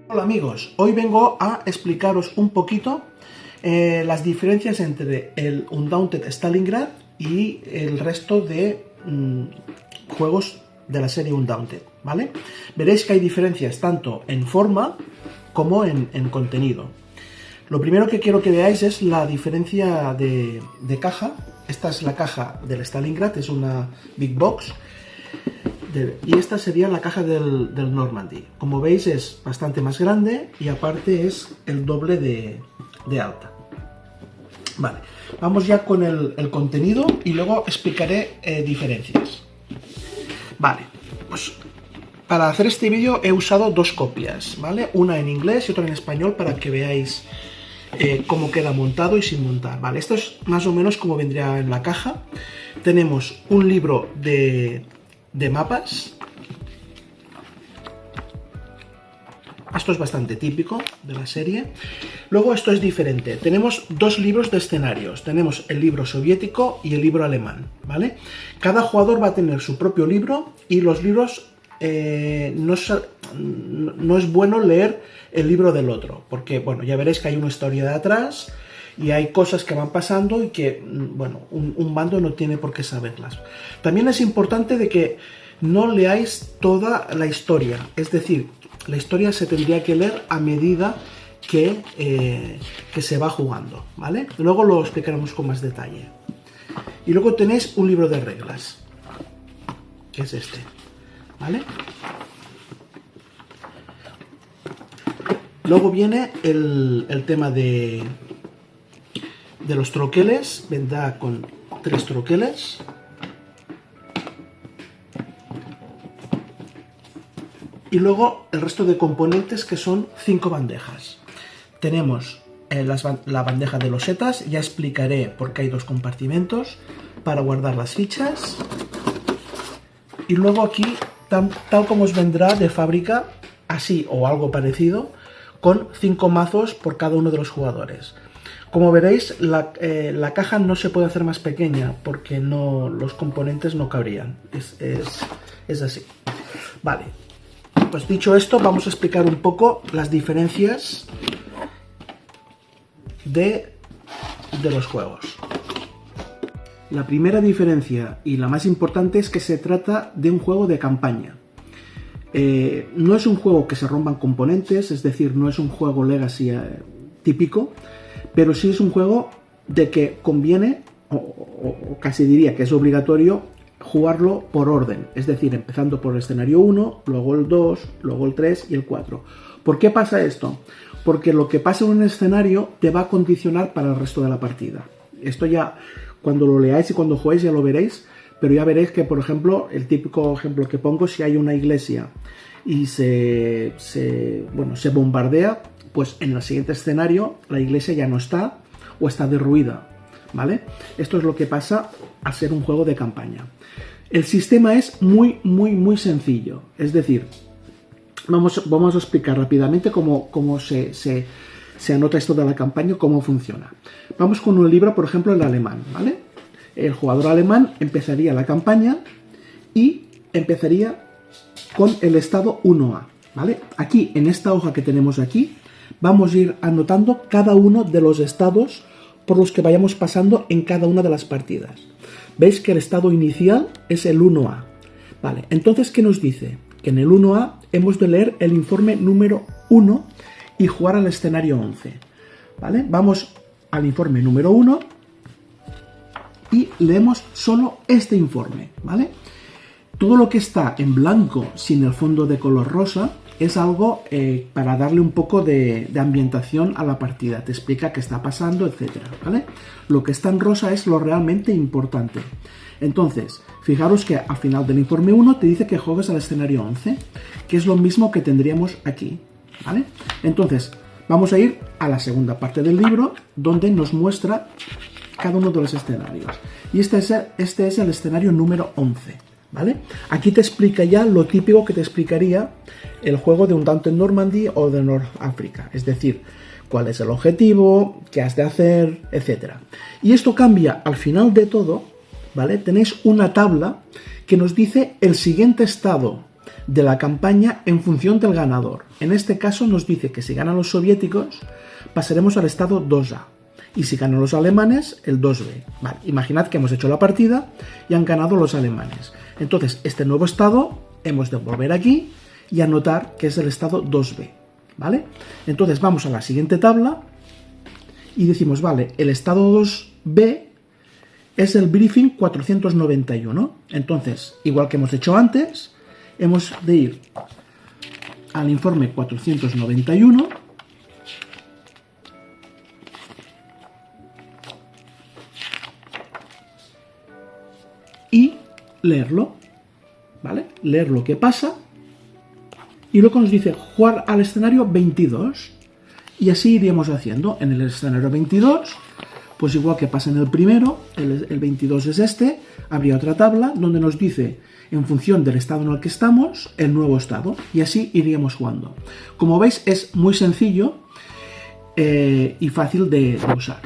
Hola amigos, hoy vengo a explicaros un poquito las diferencias entre el Undaunted Stalingrad y el resto de juegos de la serie Undaunted, ¿vale? Veréis que hay diferencias tanto en forma como en contenido. Lo primero que quiero que veáis es la diferencia de caja. Esta es la caja del Stalingrad, es una Big Box. Y esta sería la caja del Normandy. Como veis es bastante más grande y aparte es el doble de alta. Vale, vamos ya con el contenido y luego explicaré diferencias. Vale, pues para hacer este vídeo he usado dos copias, ¿vale? Una en inglés y otra en español para que veáis cómo queda montado y sin montar. Vale, esto es más o menos como vendría en la caja. Tenemos un libro de mapas. Esto es bastante típico de la serie. Luego esto es diferente. Tenemos dos libros de escenarios. Tenemos el libro soviético y el libro alemán, ¿vale? Cada jugador va a tener su propio libro y los libros no es bueno leer el libro del otro, porque, bueno, ya veréis que hay una historia de atrás y hay cosas que van pasando y que, bueno, un bando no tiene por qué saberlas. También es importante de que no leáis toda la historia, es decir, la historia se tendría que leer a medida que se va jugando, ¿vale? Luego lo explicaremos con más detalle. Y luego tenéis un libro de reglas, que es este, ¿vale? Luego viene el tema de los troqueles. Vendrá con 3 troqueles. Y luego el resto de componentes, que son 5 bandejas. Tenemos la bandeja de losetas. Ya explicaré por qué hay 2 compartimentos para guardar las fichas. Y luego aquí, tal como os vendrá de fábrica, así o algo parecido, con 5 mazos por cada uno de los jugadores. Como veréis, la caja no se puede hacer más pequeña porque los componentes no cabrían. Es así. Vale, pues dicho esto, vamos a explicar un poco las diferencias de los juegos. La primera diferencia y la más importante es que se trata de un juego de campaña. No es un juego que se rompan componentes, es decir, no es un juego Legacy típico, pero sí es un juego de que conviene, o casi diría que es obligatorio, jugarlo por orden, es decir, empezando por el escenario 1, luego el 2, luego el 3 y el 4. ¿Por qué pasa esto? Porque lo que pasa en un escenario te va a condicionar para el resto de la partida. Esto ya, cuando lo leáis y cuando juguéis ya lo veréis, pero ya veréis que, por ejemplo, el típico ejemplo que pongo, si hay una iglesia y se bombardea, pues en el siguiente escenario la iglesia ya no está o está derruida, ¿vale? Esto es lo que pasa al ser un juego de campaña. El sistema es muy sencillo, es decir, vamos a explicar rápidamente cómo se anota esto de la campaña, cómo funciona. Vamos con un libro, por ejemplo, el alemán, ¿vale? El jugador alemán empezaría la campaña y empezaría con el estado 1A, ¿vale? Aquí, en esta hoja que tenemos aquí, vamos a ir anotando cada uno de los estados por los que vayamos pasando en cada una de las partidas. Veis que el estado inicial es el 1A, ¿vale? Entonces, ¿qué nos dice? Que en el 1A hemos de leer el informe número 1 y jugar al escenario 11, ¿vale? Vamos al informe número 1 y leemos solo este informe, ¿vale? Todo lo que está en blanco sin el fondo de color rosa es algo para darle un poco de ambientación a la partida. Te explica qué está pasando, etcétera, ¿vale? Lo que está en rosa es lo realmente importante. Entonces, fijaros que al final del informe 1 te dice que juegues al escenario 11, que es lo mismo que tendríamos aquí, ¿vale? Entonces, vamos a ir a la segunda parte del libro, donde nos muestra cada uno de los escenarios. Y este es el escenario número 11, ¿vale? Aquí te explica ya lo típico que te explicaría el juego de Undaunted Normandy o de North Africa, es decir, cuál es el objetivo, qué has de hacer, etc. Y esto cambia al final de todo, ¿vale? Tenéis una tabla que nos dice el siguiente estado de la campaña en función del ganador. En este caso nos dice que si ganan los soviéticos, pasaremos al estado 2A. Y si ganan los alemanes, el 2B. Vale, imaginad que hemos hecho la partida y han ganado los alemanes. Entonces, este nuevo estado hemos de volver aquí y anotar que es el estado 2B. ¿Vale? Entonces vamos a la siguiente tabla y decimos, vale, el estado 2B es el briefing 491. Entonces, igual que hemos hecho antes, hemos de ir al informe 491 y leerlo, ¿vale? Leer lo que pasa y luego nos dice jugar al escenario 22 y así iríamos haciendo. En el escenario 22, pues igual que pasa en el primero, el 22 es este, habría otra tabla donde nos dice en función del estado en el que estamos, el nuevo estado, y así iríamos jugando. Como veis, es muy sencillo y fácil de usar.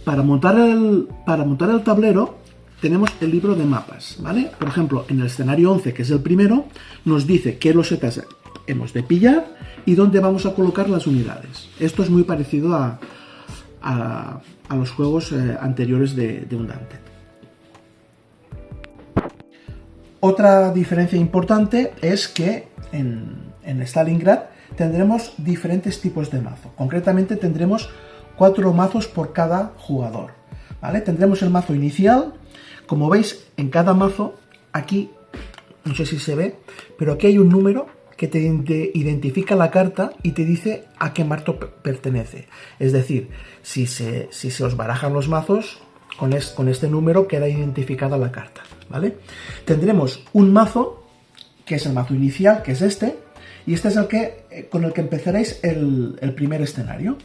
Para montar el tablero tenemos el libro de mapas, ¿vale? Por ejemplo, en el escenario 11, que es el primero, nos dice qué losetas hemos de pillar y dónde vamos a colocar las unidades. Esto es muy parecido a los juegos anteriores de Undaunted. Otra diferencia importante es que en Stalingrad tendremos diferentes tipos de mazo. Concretamente tendremos 4 mazos por cada jugador, ¿vale? Tendremos el mazo inicial. Como veis, en cada mazo, aquí, no sé si se ve, pero aquí hay un número que te identifica la carta y te dice a qué mazo pertenece. Es decir, si se os barajan los mazos, con este número queda identificada la carta, ¿vale? Tendremos un mazo, que es el mazo inicial, que es este, y este es con el que empezaréis el primer escenario.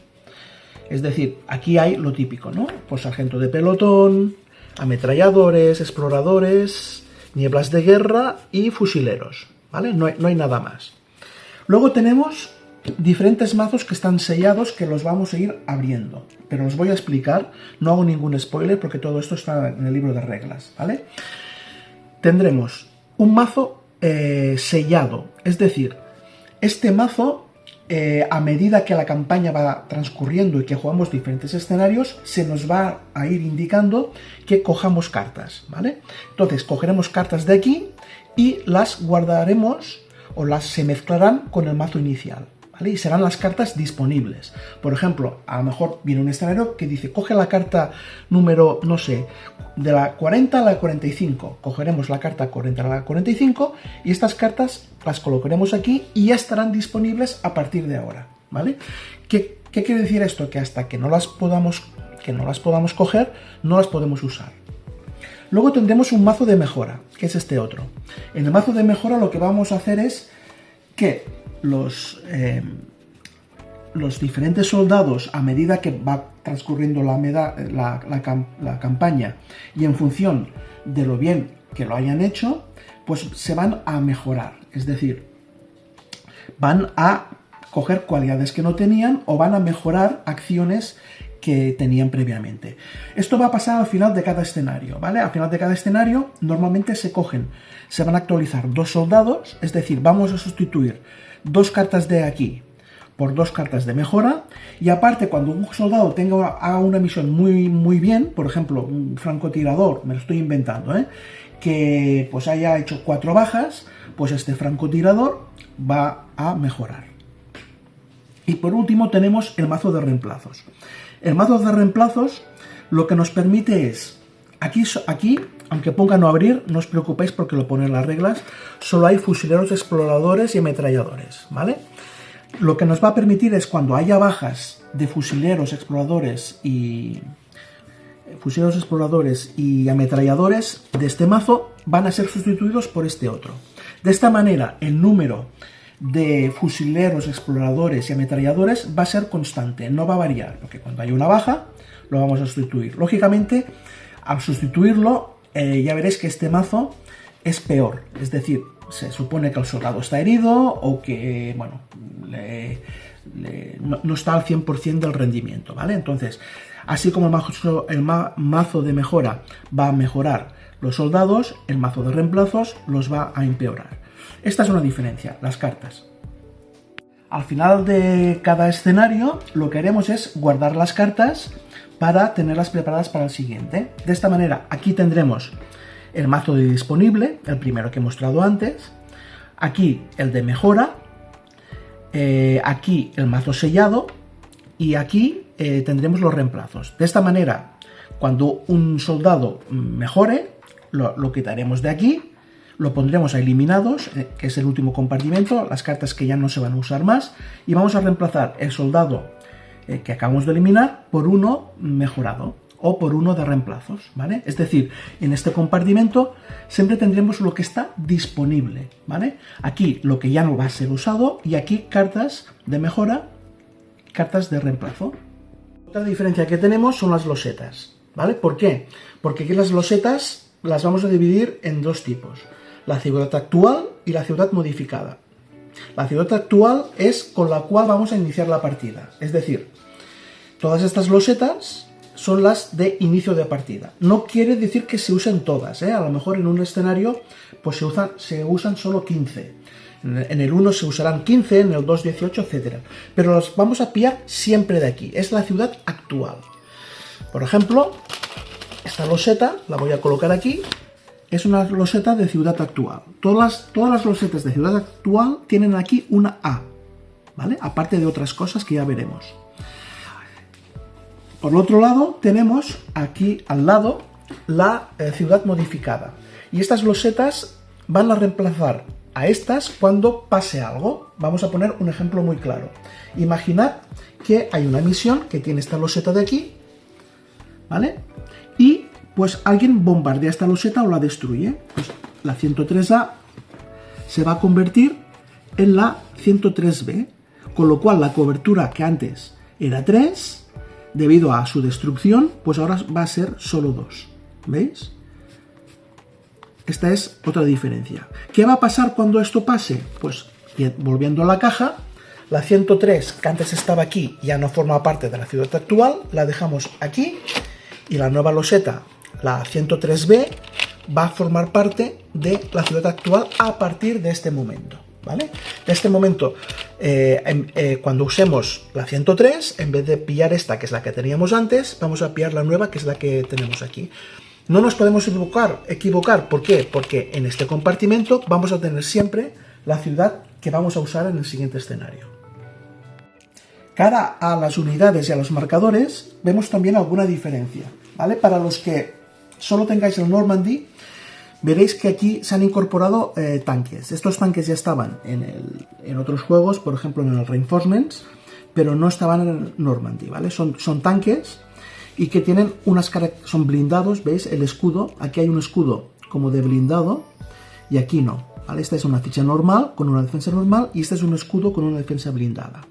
Es decir, aquí hay lo típico, ¿no? Pues sargento de pelotón, ametralladores, exploradores, nieblas de guerra y fusileros, ¿vale? No hay nada más. Luego tenemos diferentes mazos que están sellados que los vamos a ir abriendo, pero os voy a explicar, no hago ningún spoiler porque todo esto está en el libro de reglas, ¿vale? Tendremos un mazo sellado, es decir, este mazo a medida que la campaña va transcurriendo y que jugamos diferentes escenarios, se nos va a ir indicando que cojamos cartas, ¿vale? Entonces, cogeremos cartas de aquí y las guardaremos o se mezclarán con el mazo inicial, ¿vale? Y serán las cartas disponibles. Por ejemplo, a lo mejor viene un escenario que dice, coge la carta número, no sé, de la 40 a la 45. Cogeremos la carta 40 a la 45 y estas cartas las colocaremos aquí y ya estarán disponibles a partir de ahora, ¿vale? ¿Qué quiere decir esto? Que hasta que no las podamos coger, no las podemos usar. Luego tendremos un mazo de mejora, que es este otro. En el mazo de mejora lo que vamos a hacer es que los diferentes soldados, a medida que va transcurriendo la campaña y en función de lo bien que lo hayan hecho, pues se van a mejorar. Es decir, van a coger cualidades que no tenían o van a mejorar acciones que tenían previamente. Esto va a pasar al final de cada escenario, ¿vale? Al final de cada escenario normalmente se van a actualizar 2 soldados, es decir, vamos a sustituir 2 cartas de aquí por 2 cartas de mejora, y aparte cuando un soldado haga una misión muy bien, por ejemplo, un francotirador, me lo estoy inventando, que pues haya hecho 4 bajas, pues este francotirador va a mejorar. Y por último tenemos el mazo de reemplazos. El mazo de reemplazos lo que nos permite es, aquí aunque ponga no abrir, no os preocupéis porque lo pone en las reglas, solo hay fusileros, exploradores y ametralladores, ¿vale? Lo que nos va a permitir es cuando haya bajas de fusileros, exploradores y ametralladores de este mazo, van a ser sustituidos por este otro. De esta manera, el número de fusileros, exploradores y ametralladores va a ser constante, no va a variar, porque cuando hay una baja, lo vamos a sustituir. Lógicamente, al sustituirlo, ya veréis que este mazo es peor, es decir, se supone que el soldado está herido o que, bueno, no está al 100% del rendimiento, ¿vale? Entonces, así como el mazo de mejora va a mejorar los soldados, el mazo de reemplazos los va a empeorar. Esta es una diferencia, las cartas. Al final de cada escenario lo que haremos es guardar las cartas para tenerlas preparadas para el siguiente. De esta manera aquí tendremos el mazo de disponible, el primero que he mostrado antes, aquí el de mejora, aquí el mazo sellado y aquí tendremos los reemplazos. De esta manera, cuando un soldado mejore, lo quitaremos de aquí, lo pondremos a eliminados, que es el último compartimento, las cartas que ya no se van a usar más, y vamos a reemplazar el soldado que acabamos de eliminar por uno mejorado o por uno de reemplazos, ¿vale? Es decir, en este compartimento siempre tendremos lo que está disponible, ¿vale? Aquí lo que ya no va a ser usado y aquí cartas de mejora, cartas de reemplazo. Otra diferencia que tenemos son las losetas, ¿vale? ¿Por qué? Porque aquí las losetas las vamos a dividir en dos tipos, la ciudad actual y la ciudad modificada. La ciudad actual es con la cual vamos a iniciar la partida, es decir, todas estas losetas son las de inicio de partida. No quiere decir que se usen todas, ¿eh? A lo mejor en un escenario pues se usan solo 15. En el 1 se usarán 15, en el 2 18, etc. Pero los vamos a pillar siempre de aquí. Es la ciudad actual. Por ejemplo, esta loseta la voy a colocar aquí. Es una loseta de ciudad actual. Todas las losetas de ciudad actual tienen aquí una A, ¿vale? Aparte de otras cosas que ya veremos. Por el otro lado, tenemos aquí al lado la ciudad modificada. Y estas losetas van a reemplazar a estas cuando pase algo. Vamos a poner un ejemplo muy claro. Imaginad que hay una misión que tiene esta loseta de aquí, ¿vale? Y pues alguien bombardea esta loseta o la destruye. Pues la 103A se va a convertir en la 103B, con lo cual la cobertura que antes era 3, debido a su destrucción, pues ahora va a ser solo 2. ¿Veis? Esta es otra diferencia. ¿Qué va a pasar cuando esto pase? Pues volviendo a la caja, la 103 que antes estaba aquí ya no forma parte de la ciudad actual, la dejamos aquí y la nueva loseta, la 103B, va a formar parte de la ciudad actual a partir de este momento, ¿vale? De este momento, cuando usemos la 103, en vez de pillar esta, que es la que teníamos antes, vamos a pillar la nueva, que es la que tenemos aquí. No nos podemos equivocar. ¿Por qué? Porque en este compartimento vamos a tener siempre la ciudad que vamos a usar en el siguiente escenario. Cara a las unidades y a los marcadores, vemos también alguna diferencia, ¿vale? Para los que solo tengáis el Normandy, veréis que aquí se han incorporado tanques. Estos tanques ya estaban en otros juegos, por ejemplo en el Reinforcements, pero no estaban en el Normandy, ¿vale? Son tanques y que tienen son blindados, ¿veis? El escudo, aquí hay un escudo como de blindado y aquí no, ¿vale? Esta es una ficha normal con una defensa normal y este es un escudo con una defensa blindada.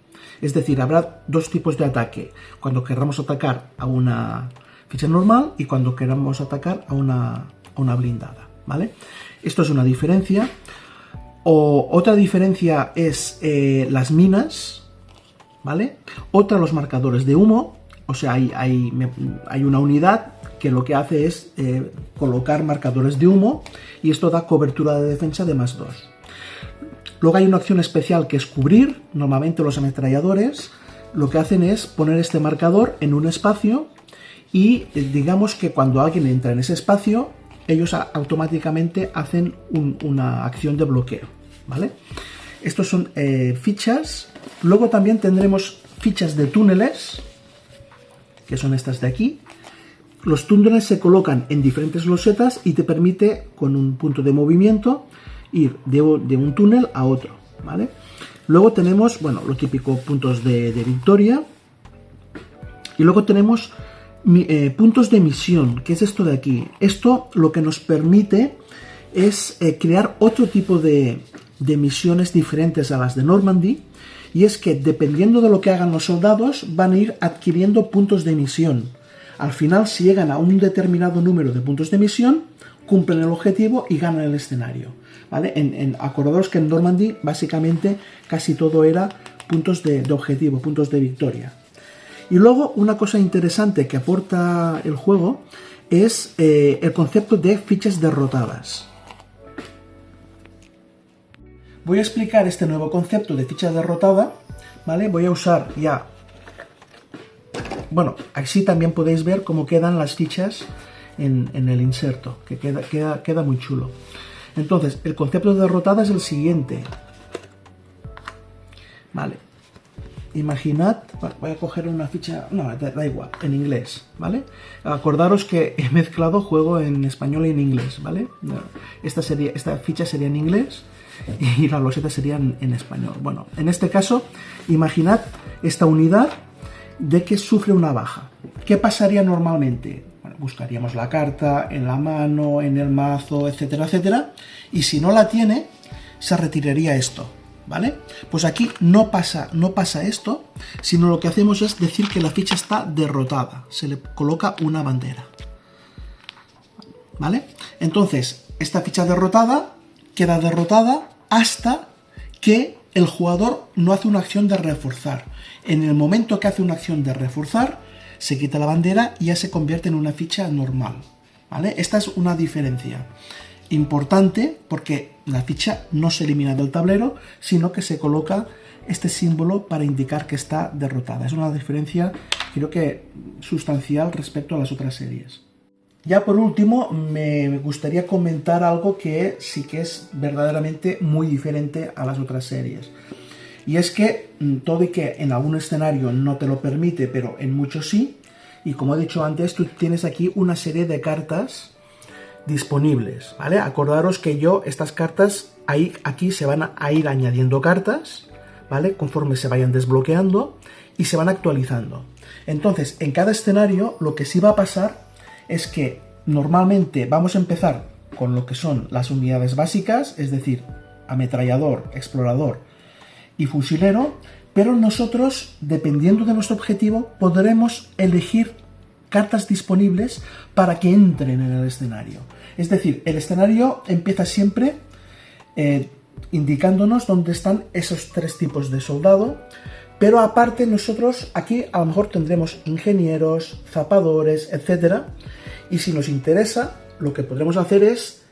Es decir, habrá dos tipos de ataque, cuando queramos atacar a una ficha normal y cuando queramos atacar a una blindada, ¿vale? Esto es una diferencia. Otra diferencia es las minas, ¿vale? Otra, los marcadores de humo. O sea, hay una unidad que lo que hace es colocar marcadores de humo y esto da cobertura de defensa de +2. Luego hay una acción especial que es cubrir. Normalmente los ametralladores lo que hacen es poner este marcador en un espacio y digamos que cuando alguien entra en ese espacio, ellos automáticamente hacen una acción de bloqueo, ¿vale? Estos son fichas. Luego también tendremos fichas de túneles, que son estas de aquí. Los túneles se colocan en diferentes losetas y te permite, con un punto de movimiento, ir de un túnel a otro, ¿vale? Luego tenemos, bueno, lo típico, puntos de victoria. Y luego tenemos puntos de misión, que es esto de aquí. Esto lo que nos permite es crear otro tipo de misiones diferentes a las de Normandy. Y es que dependiendo de lo que hagan los soldados, van a ir adquiriendo puntos de misión. Al final, si llegan a un determinado número de puntos de misión, cumplen el objetivo y ganan el escenario, ¿vale? Acordaos que en Normandy básicamente casi todo era puntos de objetivo, puntos de victoria. Y luego una cosa interesante que aporta el juego es el concepto de fichas derrotadas. Voy a explicar este nuevo concepto de ficha derrotada, ¿vale? Voy a usar ya... Bueno, así también podéis ver cómo quedan las fichas en el inserto, que queda muy chulo. Entonces, el concepto de derrotada es el siguiente. Vale. Imaginad, voy a coger una ficha, no, da igual, en inglés, ¿vale? Acordaros que he mezclado juego en español y en inglés, ¿vale? Esta ficha sería en inglés y la loseta sería en español. Bueno, en este caso, imaginad esta unidad de que sufre una baja. ¿Qué pasaría normalmente? Bueno, buscaríamos la carta en la mano, en el mazo, etcétera, etcétera, y si no la tiene, se retiraría esto. ¿Vale? Pues aquí no pasa esto, sino lo que hacemos es decir que la ficha está derrotada. Se le coloca una bandera. ¿Vale? Entonces, esta ficha derrotada queda derrotada hasta que el jugador no hace una acción de reforzar. En el momento que hace una acción de reforzar, se quita la bandera y ya se convierte en una ficha normal. ¿Vale? Esta es una diferencia importante porque la ficha no se elimina del tablero, sino que se coloca este símbolo para indicar que está derrotada. Es una diferencia, creo que sustancial respecto a las otras series. Ya por último, me gustaría comentar algo que sí que es verdaderamente muy diferente a las otras series. Y es que todo y que en algún escenario no te lo permite, pero en muchos sí, y como he dicho antes, tú tienes aquí una serie de cartas disponibles, ¿vale? Acordaros que estas cartas, aquí se van a ir añadiendo cartas, ¿vale? Conforme se vayan desbloqueando y se van actualizando. Entonces, en cada escenario, lo que sí va a pasar es que normalmente vamos a empezar con lo que son las unidades básicas, es decir, ametrallador, explorador y fusilero, pero nosotros, dependiendo de nuestro objetivo, podremos elegir cartas disponibles para que entren en el escenario. Es decir, el escenario empieza siempre indicándonos dónde están esos tres tipos de soldado, pero aparte nosotros aquí a lo mejor tendremos ingenieros, zapadores, etc. Y si nos interesa, lo que podremos hacer es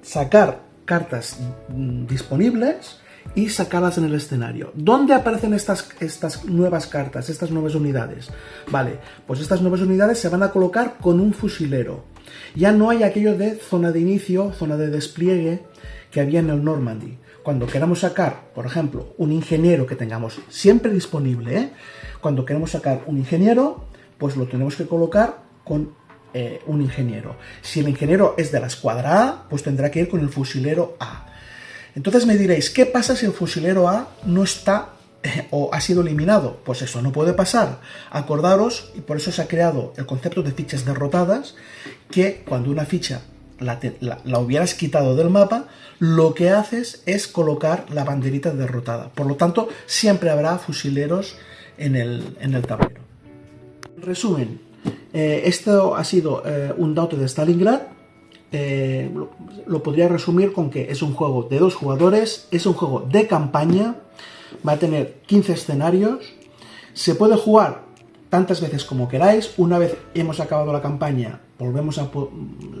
sacar cartas disponibles y sacarlas en el escenario. ¿Dónde aparecen estas nuevas cartas, estas nuevas unidades? Vale, pues estas nuevas unidades se van a colocar con un fusilero. Ya no hay aquello de zona de inicio, zona de despliegue que había en el Normandy. Cuando queramos sacar, por ejemplo, un ingeniero que tengamos siempre disponible, cuando queremos sacar un ingeniero, pues lo tenemos que colocar con un ingeniero. Si el ingeniero es de la escuadra A, pues tendrá que ir con el fusilero A. Entonces me diréis, ¿qué pasa si el fusilero A no está o ha sido eliminado? Pues eso no puede pasar. Acordaros, y por eso se ha creado el concepto de fichas derrotadas, que cuando una ficha la hubieras quitado del mapa, lo que haces es colocar la banderita derrotada. Por lo tanto, siempre habrá fusileros en el tablero. En resumen, esto ha sido un Daute de Stalingrad. Lo podría resumir con que es un juego de 2 jugadores, es un juego de campaña, va a tener 15 escenarios, se puede jugar tantas veces como queráis. Una vez hemos acabado la campaña,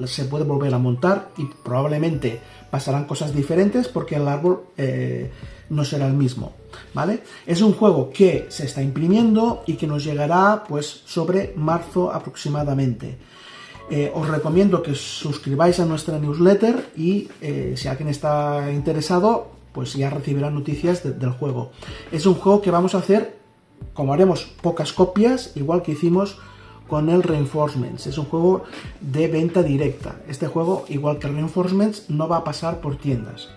se puede volver a montar y probablemente pasarán cosas diferentes porque el árbol no será el mismo, ¿vale? Es un juego que se está imprimiendo y que nos llegará pues sobre marzo aproximadamente. Os recomiendo que suscribáis a nuestra newsletter y si alguien está interesado, pues ya recibirá noticias del juego. Es un juego que vamos a hacer, como haremos pocas copias, igual que hicimos con el Reinforcements. Es un juego de venta directa. Este juego, igual que el Reinforcements, no va a pasar por tiendas.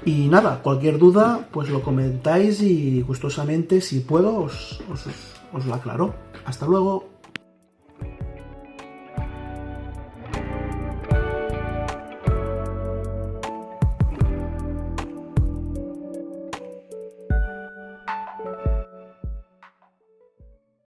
Y nada, cualquier duda, pues lo comentáis y gustosamente, si puedo, os lo aclaro. Hasta luego.